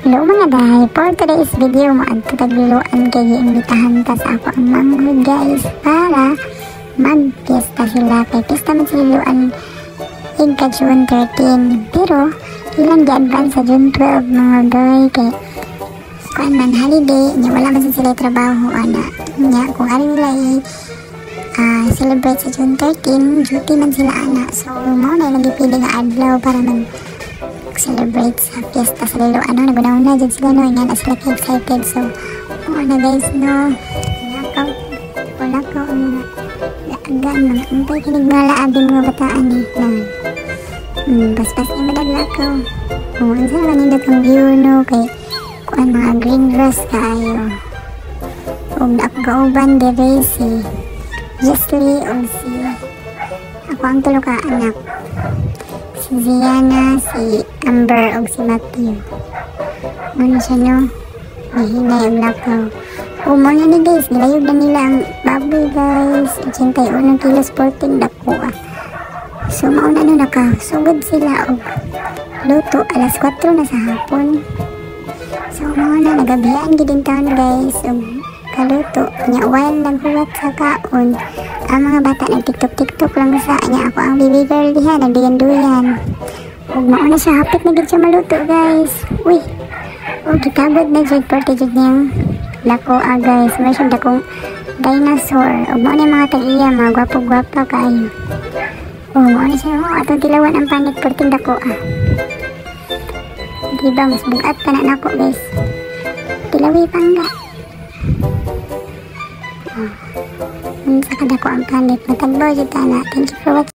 Hello mga day, for today's video maadto tagliluan kay giimbitahan ta sa ako ang manghod guys para mag-fiesta sila kay fiesta man sila liluan igka June 13 pero ilang gi-advance sa June 12 mga day kay kuan man holiday nya wala man sila trabaho ana nya kung ari nila celebrate sa June 13 duty man sila ana so mao na lang gipili nga adlaw para celebrate sa fiesta sa liluan naguna-una dyan sila nga na sila excited so na guys wala ko aga antay kinig mga laabing mga bataan paspas yung madagla ko ang sila manindot ang view kay kuan mga green grass kaayo ako kauban dire si Jesly o si ako ang tulo ka anak si Ziana, si Amber o si Matthew. Ano siya no? Mahinay ang lakaw. Muna ni guys, nilayog na nila ang baboy guys. 81 kilos 14 dako So mauna na nakasugod sila o luto alas 4 na sa hapon. So mauna nagabiyaan gidin taon guys o kaluto. Nya while naghuwat sa kaon ang mga bata nag-tiktok lang sa niya ako ang baby girl diha nagdiyan-duyan ug mauna siya hapit na gid siya maluto guys uy o gitabod na jud parte jud niyang lako guys may siya dakong dinosaur ug mauna mga tag-iya mga gwapo-gwapa kaayo mauna siya atong tilawan ang panit porting dako diba mas bugat pa na nako guys tilawi pangga sa kada ko ang panit matagbaw dito na thank you for watching.